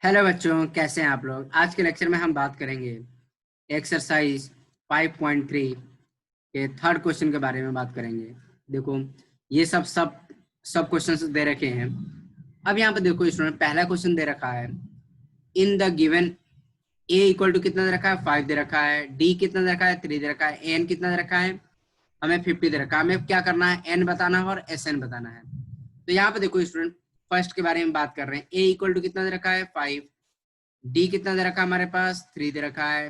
Hello बच्चों, कैसे हैं आप लोग। आज के लेक्चर में हम बात करेंगे एक्सरसाइज 5.3 के थर्ड क्वेश्चन के बारे में बात करेंगे। देखो, ये सब क्वेश्चंस दे रखे हैं। अब यहाँ पे देखो स्टूडेंट, पहला क्वेश्चन दे रखा है in the given a equal to कितना दे रखा है 5 दे रखा है, डी कितना दे रखा है 3 दे रखा है, एन कितना दे रखा है हमें 50 दे रखा है। हमें क्या करना है, एन बताना है और एस एन बताना है। तो यहाँ पे देखो स्टूडेंट, फर्स्ट के बारे में बात कर रहे हैं। ए इक्वल टू कितना दे रखा है 5, डी कितना दे रखा है हमारे पास 3 दे रखा है,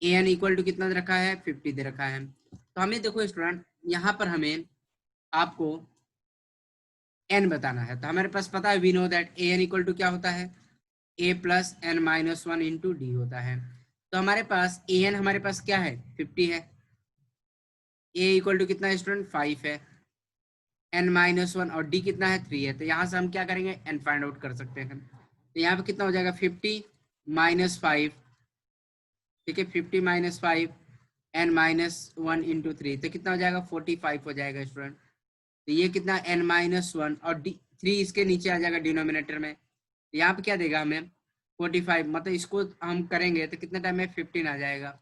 ए एन इक्वल टू कितना दे रखा है 50 दे रखा है। तो हमें देखो स्टूडेंट, यहाँ पर हमें आपको एन बताना है। तो हमारे पास पता है, we know that a n equal to क्या होता है, a plus n minus one into d होता है। तो हमारे पास ए एन हमारे पास क्या है 50 है, ए इक्वल टू कितना है स्टूडेंट 5 है, एन माइनस वन और डी कितना है 3 है। तो यहाँ से हम क्या करेंगे, एन फाइंड आउट कर सकते हैं। तो यहाँ पे कितना हो जाएगा 50 माइनस 5, ठीक है, 50 minus 5 n minus one into 3, तो कितना हो जाएगा 45 हो जाएगा स्टूडेंट। तो ये कितना एन माइनस वन और डी 3 इसके नीचे आ जाएगा डिनोमिनेटर में। तो यहाँ पे क्या देगा हमें 45, मतलब इसको हम करेंगे तो कितना टाइम में 15 आ जाएगा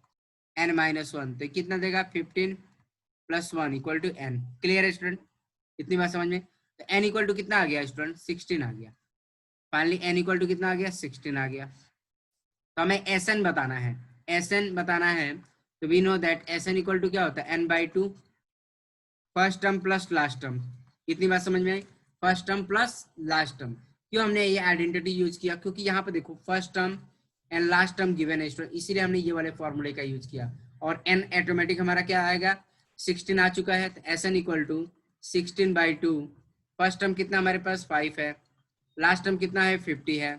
एन माइनस वन। तो कितना देगा 15 plus one equal to n. Clear है स्टूडेंट, इतनी बात समझ में। तो एन इक्वल टू कितना आ गया स्टूडेंट 16 आ गया। फाइनली एन इक्वल टू कितना आ गया 16 आ गया। तो हमें एस एन बताना है, एस एन बताना है। तो we know that S n equal to क्या होता है n/2 first term plus last term. इतनी बात समझ में आई, first term plus last term. क्यों हमने ये आइडेंटिटी यूज किया, क्योंकि यहाँ पे देखो first term and last term given है स्टूडेंट, इसीलिए हमने ये वाले फॉर्मूले का यूज किया। और एन ऑटोमेटिक हमारा क्या आएगा 16 आ चुका है। तो S n equal to 16/2, first term कितना हमारे पास 5 है, लास्ट टर्म कितना है 50 है।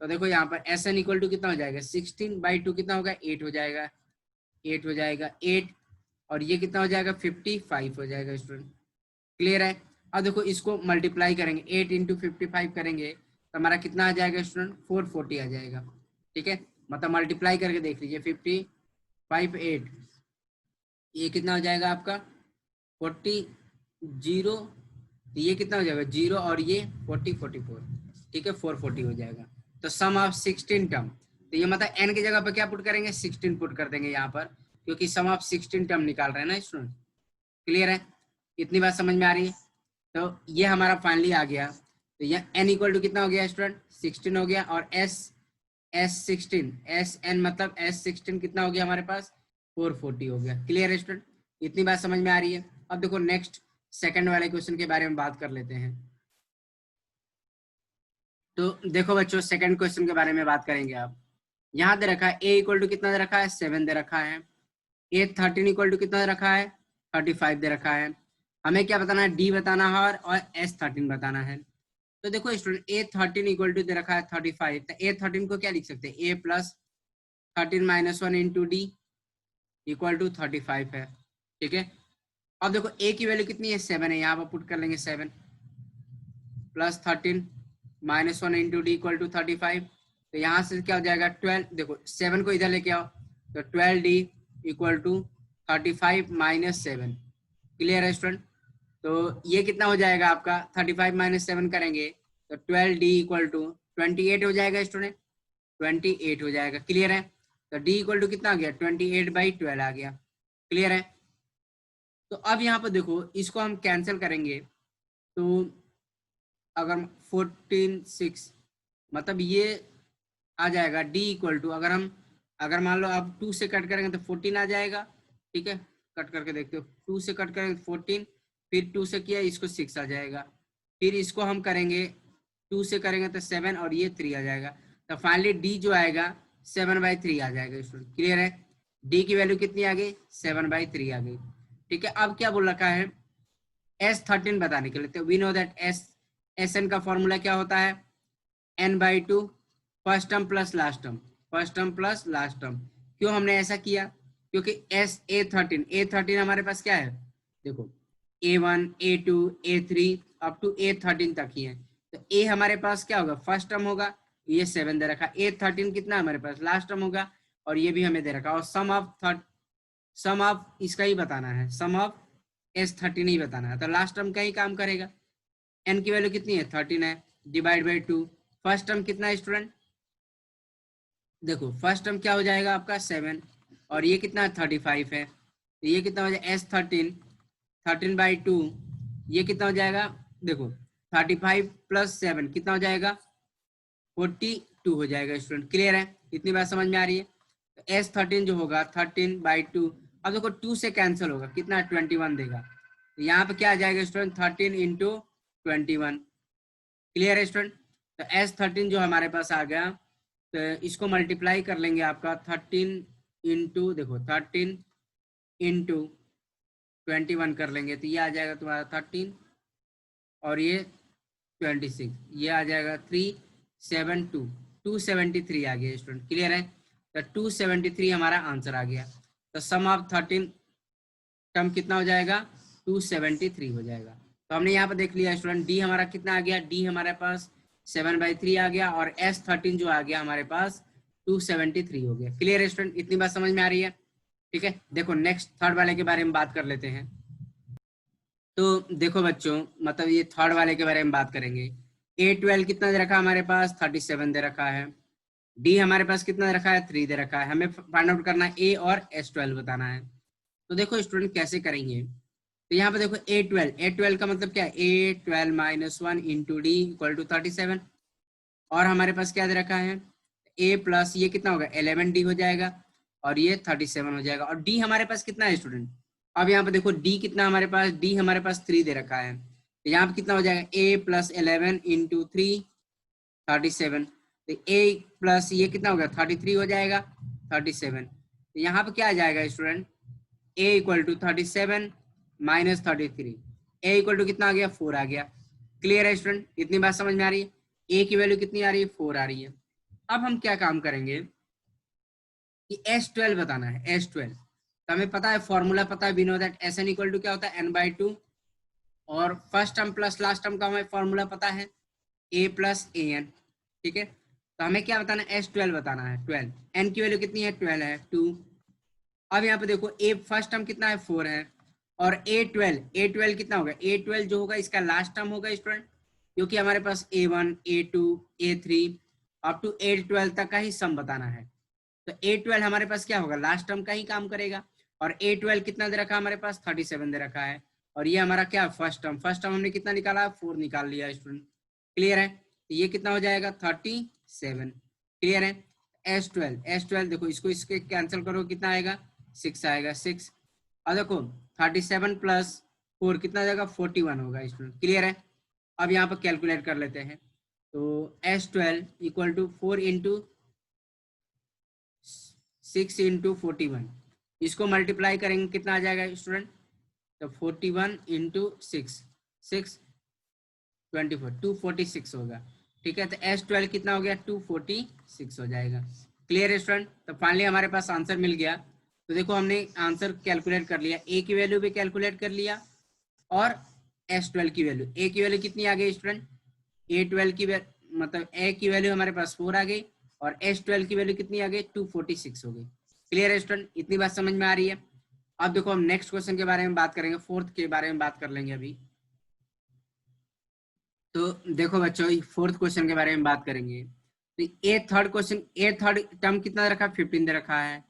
तो देखो यहाँ पर एस एन इक्वल टू कितना हो जाएगा 16/2 कितना होगा 8 हो जाएगा, 8 हो जाएगा 8, और ये कितना हो जाएगा 55 हो जाएगा स्टूडेंट। क्लियर है। अब देखो इसको मल्टीप्लाई करेंगे, 8 इंटू 55 करेंगे तो हमारा कितना आ जाएगा स्टूडेंट 440 आ जाएगा। ठीक है, मतलब मल्टीप्लाई करके देख लीजिए 55 8, ये कितना हो जाएगा आपका 40 जीरो, तो ये कितना हो जाएगा 0 और ये 40 44, ठीक है 440 हो जाएगा। तो सम ऑफ 16 टर्म, तो ये मतलब n की जगह पर क्या पुट करेंगे 16 पुट कर देंगे यहाँ पर, क्योंकि सम ऑफ 16 टर्म निकाल रहे हैं ना स्टूडेंट। क्लियर है, इतनी बात समझ में आ रही है। तो ये हमारा फाइनली आ गया। तो ये n इक्वल टू कितना हो गया स्टूडेंट 16 हो गया, और S16 SN मतलब S16 कितना हो गया हमारे पास 440 हो गया। क्लियर है स्टूडेंट, इतनी बात समझ में आ रही है। अब देखो नेक्स्ट सेकंड वाले क्वेश्चन के बारे में बात कर लेते हैं। तो देखो बच्चों, सेकंड क्वेश्चन के बारे में बात करेंगे। आप यहाँ दे रखा है a इक्वल टू कितना दे रखा है 7 दे रखा है, A13 इक्वल टू कितना दे रखा है 35 दे रखा है। हमें क्या बताना है, D बताना है और S13 बताना है। तो देखो स्टूडेंट, A13 इक्वल टू दे रखा है 35, तो A13 को क्या लिख सकते हैं A plus 13 minus one into d equal to 35 है। ठीक है, अब देखो A की वैल्यू कितनी है 7 है, यहाँ पर पुट कर लेंगे 7 plus 13 minus one into d equal to 35। तो यहाँ से क्या हो जाएगा 12, देखो 7 को इधर लेके आओ, तो 12D equal to 35 minus 7। Clear है स्टूडेंट, तो ये कितना हो जाएगा आपका 35 माइनस 7 करेंगे तो 12D इक्वल टू 28 हो जाएगा स्टूडेंट, 28 हो जाएगा। क्लियर है, तो D इक्वल टू कितना आ गया 28/12 आ गया। क्लियर है, तो अब यहाँ पर देखो इसको हम कैंसिल करेंगे, तो अगर 14 6 मतलब ये आ जाएगा D इक्वल टू, अगर मान लो आप 2 से कट करेंगे तो 14 आ जाएगा। ठीक है, कट करके देखते हो, 2 से कट करेंगे तो 14, फिर 2 से किया इसको 6 आ जाएगा, फिर इसको हम करेंगे 2 से करेंगे तो 7 और ये 3 आ जाएगा। तो फाइनली D जो आएगा 7/3 आ जाएगा स्टूडेंट। क्लियर है, D की वैल्यू कितनी आ गई 7/3 आ गई। ठीक है, अब क्या बोल रखा है S13 बताने के लिए। तो वी नो दैट SN का फॉर्मूला क्या होता है n/2 first term plus last term, first term plus last term. क्यों हमने ऐसा किया, क्योंकि A13 हमारे पास क्या है, देखो A1 A2 A3 up to A13 तक ही है। तो A हमारे पास क्या होगा फर्स्ट टर्म होगा, ये 7 दे रखा, A13 कितना हमारे पास लास्ट टर्म होगा, और ये भी हमें दे रखा, और सम ऑफ इसका ही बताना है, सम ऑफ S13 ही बताना है। तो लास्ट टर्म का ही काम करेगा। n की वैल्यू कितनी है 13 है, डिवाइड बाई 2, फर्स्ट टर्म कितना है स्टूडेंट देखो फर्स्ट टर्म क्या हो जाएगा आपका 7, और ये कितना 35 है, तो ये कितना हो जाएगा S13, 13/2, ये कितना हो जाएगा, देखो 35 + 7 कितना हो जाएगा 42 हो जाएगा स्टूडेंट। क्लियर है, इतनी बात समझ में आ रही है। तो S13 जो होगा 13/2, अब देखो 2 से कैंसिल होगा, कितना 21 देगा, तो यहाँ पे क्या आ जाएगा स्टूडेंट 13 × 21। क्लियर है स्टूडेंट। तो S13 जो हमारे पास आ गया, तो इसको मल्टीप्लाई कर लेंगे आपका 13 इंटू, देखो 13 × 21 कर लेंगे, तो ये आ जाएगा तुम्हारा 13 और ये 26, ये आ जाएगा 372, 273 आ गया स्टूडेंट। क्लियर है, तो 273 हमारा आंसर आ गया। तो सम ऑफ 13 टर्म कितना हो जाएगा 273 हो जाएगा। तो हमने यहाँ पर देख लिया स्टूडेंट, डी हमारा कितना आ गया, डी हमारे पास 7/3 आ गया, और S13 जो आ गया हमारे पास 273 हो गया। क्लियर है स्टूडेंट, इतनी बात समझ में आ रही है। ठीक है, देखो नेक्स्ट थर्ड वाले के बारे में बात कर लेते हैं। तो देखो बच्चों, मतलब ये थर्ड वाले के बारे में बात करेंगे। A12 कितना दे रखा है हमारे पास 37 दे रखा है। डी हमारे पास कितना दे रखा है 3 दे रखा है। हमें फाइंड आउट करना है ए और S12 बताना है। तो देखो स्टूडेंट कैसे करेंगे, तो यहाँ पे देखो A12 का मतलब क्या है, A12 - 1 × D = 37, और हमारे पास क्या दे रखा है A प्लस ये कितना होगा 11D हो जाएगा, और ये 37 हो जाएगा। और D हमारे पास कितना है स्टूडेंट, अब यहाँ पे देखो D कितना हमारे पास, D हमारे पास 3 दे रखा है, तो यहाँ पे कितना हो जाएगा A + 11 × 3 37, तो A प्लस ये कितना होगा 33 हो जाएगा 37, तो यहाँ पे क्या आ जाएगा स्टूडेंट A = 37 - 33, A = कितना आ गया 4 आ गया। क्लियर है स्टूडेंट, इतनी बात समझ में आ रही है। A की वैल्यू कितनी आ रही है 4 आ रही है। अब हम क्या काम करेंगे कि S12 बताना है। S12 तो हमें पता है, फॉर्मूला पता है, वी नो दैट Sn = क्या होता है n/2, और first term plus last term का हमें फॉर्मूला पता है A + an। ठीक है, तो हमें क्या बताना है S12 बताना है 12, n की वैल्यू कितनी है 12 है 2। अब यहाँ पे देखो A फर्स्ट टर्म कितना है 4 है, और A12 कितना होगा, A12 जो होगा इसका लास्ट टर्म होगा स्टूडेंट, क्योंकि हमारे पास A1 A2 A3 up to A12 तक का ही सम बताना है। तो A12 हमारे पास क्या होगा लास्ट टर्म का ही काम करेगा, और A12 कितना दे रखा है हमारे पास 37 दे रखा है, और ये हमारा क्या फर्स्ट टर्म हमने कितना निकाला 4 निकाल लिया स्टूडेंट। क्लियर है, तो ये कितना हो जाएगा 37। क्लियर है, S12 देखो इसको इसके कैंसिल करो, कितना आएगा 6 आएगा 6, और देखो 37 + 4 कितना जाएगा 41 होगा स्टूडेंट। क्लियर है, अब यहाँ पर कैलकुलेट कर लेते हैं। तो S12 = 4 × 6 × 41, इसको मल्टीप्लाई करेंगे कितना आ जाएगा स्टूडेंट, तो 41 × 6 6 24 246 होगा। ठीक है, तो S12 कितना हो गया 246 हो जाएगा। क्लियर है स्टूडेंट, तो फाइनली हमारे पास आंसर मिल गया। तो देखो हमने आंसर कैलकुलेट कर लिया, A की वैल्यू भी कैलकुलेट कर लिया, और S12 की वैल्यू, A की वैल्यू कितनी आ गई स्टूडेंट, A12 की मतलब A की वैल्यू हमारे पास 4 आ गई, और S12 की वैल्यू कितनी आ गई 246 हो गई। क्लियर है स्टूडेंट, इतनी बात समझ में आ रही है। अब देखो हम नेक्स्ट क्वेश्चन के बारे में बात करेंगे, फोर्थ के बारे में बात कर लेंगे अभी। तो देखो बच्चों फोर्थ क्वेश्चन के बारे में बात करेंगे। तो ए थर्ड टर्म कितना रखा 15 दे रखा है,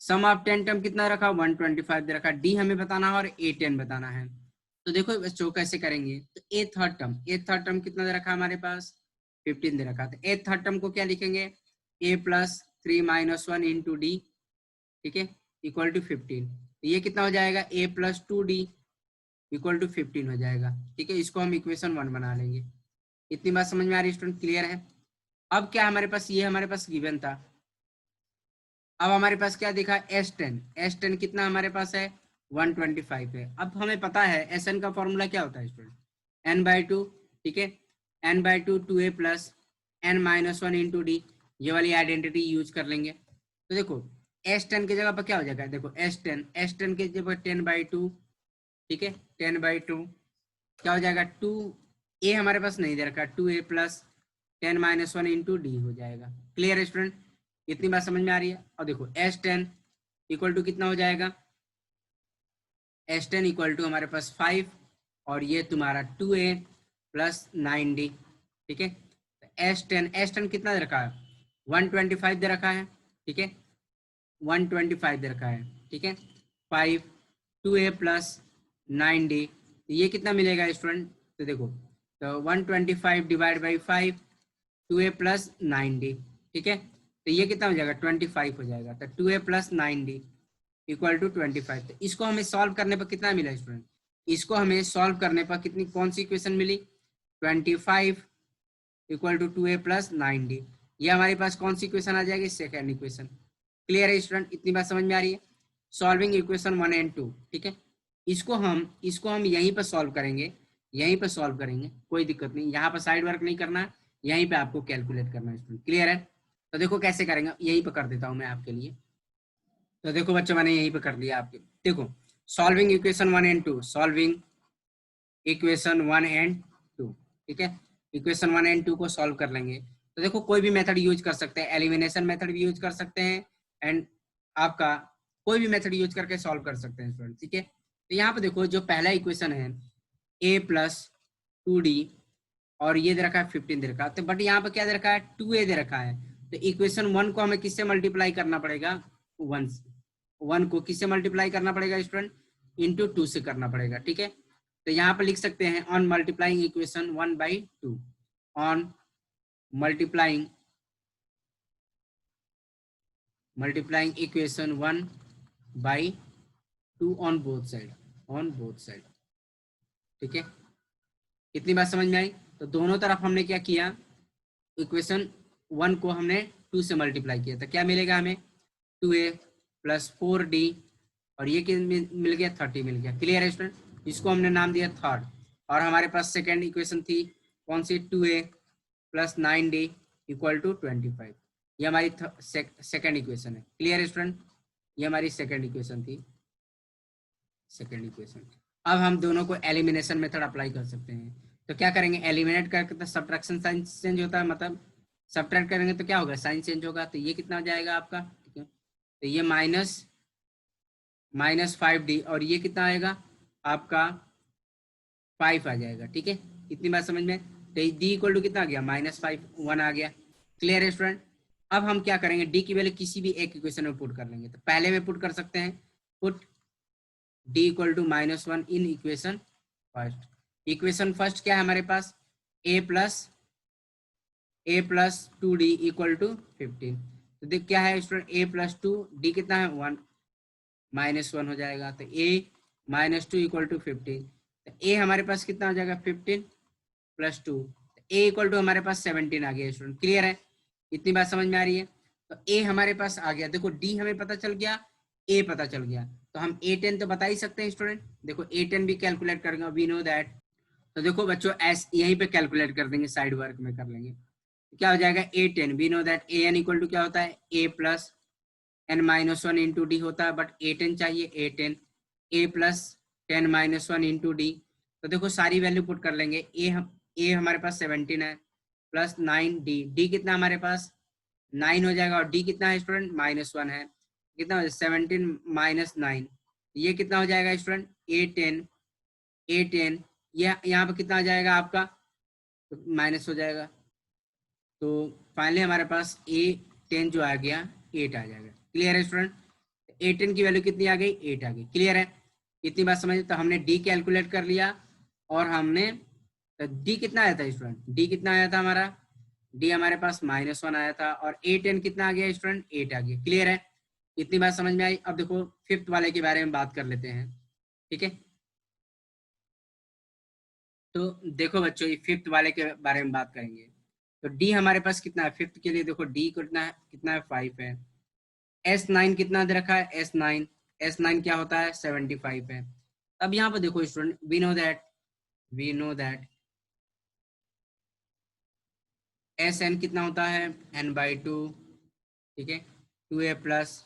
सम ऑफ 10 टर्म कितना रखा 125 दे रखा है, डी हमें बताना है और A10 बताना है। तो देखो बच्चों कैसे करेंगे, तो ए थर्ड टर्म कितना दे रखा है हमारे पास 15 दे रखा है, तो ए थर्ड टर्म को क्या लिखेंगे A + 3 - 1 × D, ठीक है, = 15, तो ये कितना हो जाएगा A + 2D = 15 हो जाएगा। ठीक है, इसको हम इक्वेशन 1 बना लेंगे। इतनी बात समझ में आ रही है स्टूडेंट, क्लियर है। अब क्या हमारे पास, ये हमारे पास गिवन था, अब हमारे पास क्या दिखा S10 कितना हमारे पास है 125 है। अब हमें पता है Sn का फॉर्मूला क्या होता है स्टूडेंट n/2, ठीक है, n/2 2a + n - 1 × D, ये वाली आइडेंटिटी यूज कर लेंगे। तो देखो S10 की जगह पर क्या हो जाएगा, देखो S10 की जगह 10/2, ठीक है, 10/2 क्या हो जाएगा 2a हमारे पास नहीं दे रखा 2a + 10 - 1 × D हो जाएगा। क्लियर है स्टूडेंट, इतनी बात समझ में आ रही है। और देखो S10 = कितना हो जाएगा, S10 = हमारे पास 5, और ये तुम्हारा 2a + 9D, ठीक है। S10 कितना रखा है 125 दे रखा है, ठीक है, 125 दे रखा है, ठीक है, 5 2a प्लस 9d, ये कितना मिलेगा स्टूडेंट? तो देखो, तो 125 divide by 5 2a plus 9d, ठीक है, तो ये कितना हो जाएगा? 25 हो जाएगा। तो 2a plus 9d equal to 25। तो इसको हमें सॉल्व करने पर कितना मिला स्टूडेंट? इसको हमें सॉल्व करने पर कितनी, कौन सी इक्वेशन मिली? 25 equal to 2a plus 9d। ये हमारे पास कौन सी इक्वेशन आ जाएगी? Second equation. क्लियर है स्टूडेंट? इतनी बात समझ में आ रही है? सॉल्विंग इक्वेशन 1 एंड 2, ठीक है, इसको हम यहीं पर सॉल्व करेंगे, यहीं पर सॉल्व करेंगे, कोई दिक्कत नहीं, यहाँ पर साइड वर्क नहीं करना है, यहीं पे आपको कैलकुलेट करना है स्टूडेंट। क्लियर है? तो देखो कैसे करेंगे, यहीं पर कर देता हूँ मैं आपके लिए। तो देखो बच्चों, मैंने यहीं पे कर दिया आपके। देखो, solving equation 1 and 2, solving equation 1 and 2, ठीक है, इक्वेशन 1 एंड 2 को सॉल्व कर लेंगे। तो देखो, कोई भी मेथड यूज कर सकते हैं, एलिमिनेशन मेथड भी यूज कर सकते हैं, एंड आपका कोई भी मेथड यूज करके सॉल्व कर सकते हैं स्टूडेंट, ठीक है। तो यहाँ पे देखो, जो पहला इक्वेशन है a प्लस 2d, और ये दे रखा है 15 दे रखा है, तो बट यहाँ पे क्या दे रखा है? 2a दे रखा है। तो इक्वेशन 1 को हमें किससे मल्टीप्लाई करना पड़ेगा? 1 को किससे मल्टीप्लाई करना पड़ेगा स्टूडेंट? इंटू 2 से करना पड़ेगा, ठीक है। तो यहाँ पर लिख सकते हैं on multiplying equation 1 by 2, on multiplying equation 1 by 2 on both side, ठीक है। इतनी बात समझ में आई? तो दोनों तरफ हमने क्या किया, इक्वेशन 1 को हमने 2 से मल्टीप्लाई किया, तो क्या मिलेगा हमें? 2a प्लस 4d, और ये मिल गया 30 मिल गया। क्लियर है स्टूडेंट? इसको हमने नाम दिया थर्ड। और हमारे पास सेकेंड इक्वेशन थी कौन सी? 2a plus 9d equal to 25। ये हमारी सेकेंड इक्वेशन है। क्लियर है स्टूडेंट? ये हमारी सेकेंड इक्वेशन थी, सेकेंड इक्वेशन। अब हम दोनों को एलिमिनेशन मेथड अप्लाई कर सकते हैं। तो क्या करेंगे? एलिमिनेट करके तो सब्ट्रैक्शन साइन चेंज होता है, मतलब सब्ट्रैक्ट करेंगे तो क्या होगा? साइन चेंज होगा। तो ये कितना हो जाएगा आपका? ठीक है, तो ये माइनस 5d, और ये कितना आएगा आपका? 5 आ जाएगा, ठीक है। इतनी बात समझ में? तो d इक्वल टू कितना आ गया? -5, 1 आ गया। क्लियर है स्टूडेंट? अब हम क्या करेंगे? d की वैल्यू किसी भी एक इक्वेशन में पुट कर लेंगे। तो पहले में पुट कर सकते हैं, put d equal to -1 in equation first. Equation first क्या है हमारे पास? a plus 2d equal to 15। तो देख क्या है स्टूडेंट? a प्लस 2, d कितना है? 1, -1 हो जाएगा। तो a -2 इक्वल टू 15। तो a हमारे पास कितना हो जाएगा? 15 प्लस 2, a इक्वल टू हमारे पास 17 आ गया स्टूडेंट। क्लियर है? इतनी बात समझ में आ रही है? तो a हमारे पास आ गया। देखो, d हमें पता चल गया, a पता चल गया, तो हम a10 तो बता ही सकते हैं स्टूडेंट। देखो, a10 भी कैलकुलेट करेंगे, वी नो दैट। तो देखो बच्चों, एस यहीं पे कैलकुलेट कर देंगे, साइड वर्क में कर लेंगे। क्या हो जाएगा? a10, we know that an equal to क्या होता है? a plus n-1 into d होता है, बट a10 चाहिए, a10 a plus 10-1 into D. तो देखो, सारी वैल्यू पुट कर लेंगे। a हमारे पास 17 है, प्लस 9d, d कितना हमारे पास? 9 हो जाएगा, और d कितना है स्टूडेंट? -1 है। कितना हो जाएगा? 17 माइनस 9, ये कितना हो जाएगा स्टूडेंट? a10 ये यहाँ पे कितना आ जाएगा आपका? तो माइनस हो जाएगा। तो फाइनली हमारे पास a10 जो आ गया 8 आ जाएगा। क्लियर है स्टूडेंट? a10 की वैल्यू कितनी आ गई? 8 आ गई। क्लियर है? इतनी बात समझ? तो हमने d कैलकुलेट कर लिया, और हमने तो d कितना आया था स्टूडेंट? d कितना आया था हमारा? d हमारे पास -1 आया था, और a10 कितना आ गया स्टूडेंट? 8 आ गया। क्लियर है? इतनी बात समझ में आई? अब देखो, फिफ्थ वाले के बारे में बात कर लेते हैं, ठीक है। तो देखो बच्चों, ये फिफ्थ वाले के बारे में बात करेंगे। तो डी हमारे पास कितना है फिफ्थ के लिए? देखो, डी कितना है 5 है। S9 कितना दे रखा है? S9 क्या होता है? 75 है। अब यहाँ पर देखो student, we know that Sn कितना होता है? n/2, ठीक है, 2a plus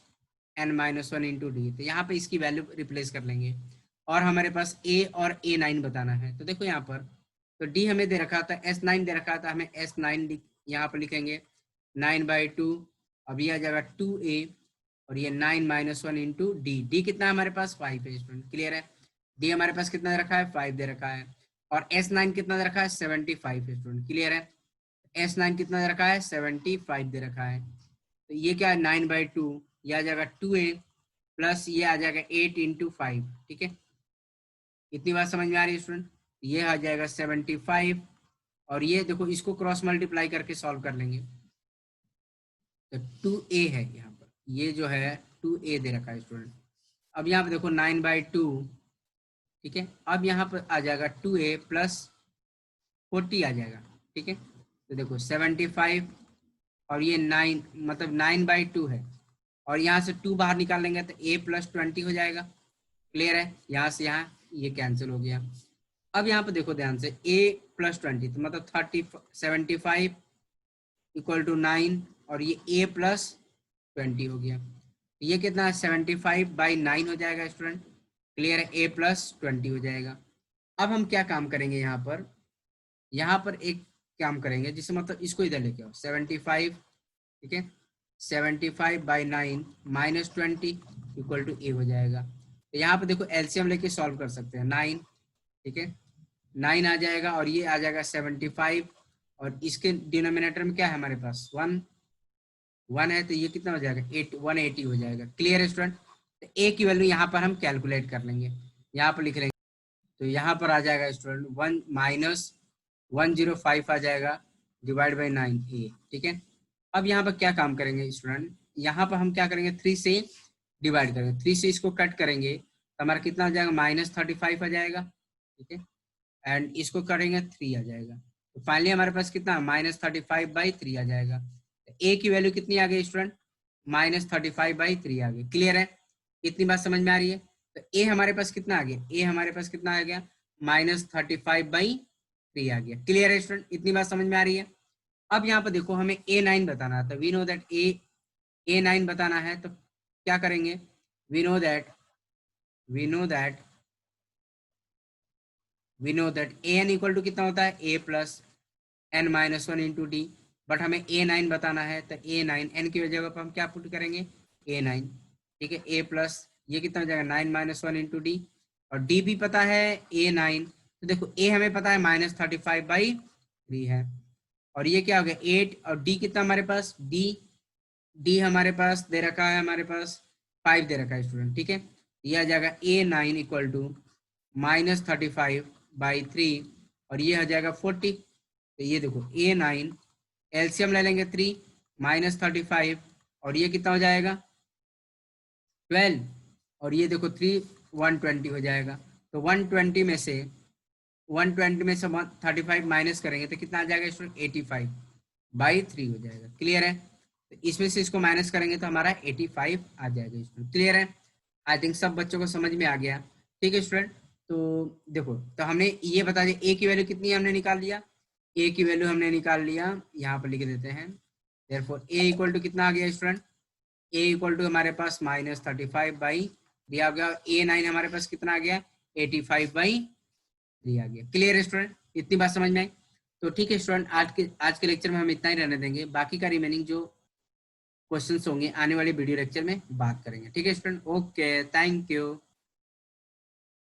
n-1 into D. तो यहाँ पे इसकी वैल्यू रिप्लेस कर लेंगे, और हमारे पास a और a9 बताना है। तो देखो यहाँ पर, तो d हमें दे रखा था, S9 दे रखा था, हमें S9 यहाँ पर लिखेंगे 9/2। अब ये आ जाएगा 2a, और ये 9-1 इंटू डी कितना है हमारे पास? 5 है स्टूडेंट। क्लियर है? डी हमारे पास कितना दे रखा है? 5 दे रखा है, और S9 कितना दे रखा है? 75 है स्टूडेंट। क्लियर है? S9 कितना दे रखा है 75 दे रखा है, तो ये क्या है 9/2, ये आ जाएगा 2a प्लस ये आ जाएगा 8 × 5, ठीक है। इतनी बात समझ में आ रही है स्टूडेंट। ये आ जाएगा 75 और ये देखो इसको क्रॉस मल्टीप्लाई करके सॉल्व कर लेंगे, तो 2a है यहाँ पर, ये जो है 2a दे रखा है स्टूडेंट। अब यहाँ पे देखो 9/2, ठीक है। अब यहाँ पर आ जाएगा 2a प्लस 40 आ जाएगा, ठीक है। तो देखो 75 और ये 9 मतलब 9/2 है, और यहाँ से 2 बाहर निकाल लेंगे तो a + 20 हो जाएगा। क्लियर है, यहाँ से यहाँ ये कैंसिल हो गया। अब यहाँ पे देखो ध्यान से a + 20 तो मतलब 75 = 9 और ये a + 20 हो गया, ये कितना है 75/9 हो जाएगा स्टूडेंट। क्लियर है, a + 20 हो जाएगा। अब हम क्या काम करेंगे यहाँ पर एक काम करेंगे जिससे मतलब इसको इधर लेके आओ 75, ठीक है। 75/9 - 20 = a हो जाएगा। तो यहाँ पे देखो एलसीएम लेके सॉल्व कर सकते हैं 9, ठीक है। 9 आ जाएगा और ये आ जाएगा 75 और इसके डिनोमिनेटर में क्या है हमारे पास 1 है, तो ये कितना हो जाएगा 180 हो जाएगा। क्लियर है स्टूडेंट। तो a की वैल्यू यहाँ पर हम कैलकुलेट कर लेंगे, यहाँ पर लिख लेंगे, तो यहाँ पर आ जाएगा स्टूडेंट 1 - 105 आ जाएगा / 9a, ठीक है। अब यहाँ पर क्या काम करेंगे स्टूडेंट, यहाँ पर हम क्या करेंगे 3 से डिवाइड करेंगे, 3 से इसको कट करेंगे तो हमारा कितना आ जाएगा -35 आ जाएगा, ठीक है। एंड इसको करेंगे 3 आ जाएगा, तो फाइनली हमारे पास कितना -35/3 आ जाएगा। तो a की वैल्यू कितनी आ गई स्टूडेंट -35/3 आ गई। क्लियर है, इतनी बात समझ में आ रही है। तो a हमारे पास कितना आ गया, a हमारे पास कितना आ गया -35/3 आ गया। क्लियर है स्टूडेंट, इतनी बात समझ में आ रही है। अब यहाँ पर देखो हमें a9 बताना है, तो वी नो दैट a9 बताना है, तो क्या करेंगे, वी नो दैट an = कितना होता है a + n - 1 × d, बट हमें a9 बताना है, तो a9 n की जगह पर हम क्या पुट करेंगे a9, ठीक है। a प्लस ये कितना हो जाएगा 9 - 1 × d, और d भी पता है a9, तो देखो a हमें पता है -35/3 है, और ये क्या हो गया 8, और d कितना हमारे पास d हमारे पास दे रखा है, हमारे पास 5 दे रखा है स्टूडेंट, ठीक है। ये आ जाएगा a9 = -35/3 और ये आ जाएगा 40। तो ये देखो a9 एलसीएम ले लेंगे 3 -35 और ये कितना हो जाएगा 12, और ये देखो 3 120 हो जाएगा। तो 120 में से 35 माइनस करेंगे तो कितना आ जाएगा स्टूडेंट 85/3 हो जाएगा। क्लियर है, तो इसमें से इसको माइनस करेंगे तो हमारा 85 आ जाएगा स्टूडेंट। क्लियर है, आई थिंक सब बच्चों को समझ में आ गया। ठीक है स्टूडेंट, तो देखो तो हमने ये बता दिया ए की वैल्यू कितनी हमने निकाल लिया, ए की वैल्यू हमने निकाल लिया, यहाँ पर लिख देते हैं। देयरफॉर ए = कितना आ गया स्टूडेंट, ए = हमारे पास -35/3 दिया गया, a9 हमारे पास कितना आ गया 85/3 आ गया। क्लियर है स्टूडेंट, इतनी बात समझ में आई। तो ठीक है स्टूडेंट, आज के लेक्चर में हम इतना ही रहने देंगे, बाकी का रिमेनिंग जो क्वेश्चंस होंगे आने वाले वीडियो लेक्चर में बात करेंगे। ठीक है स्टूडेंट, ओके, थैंक यू।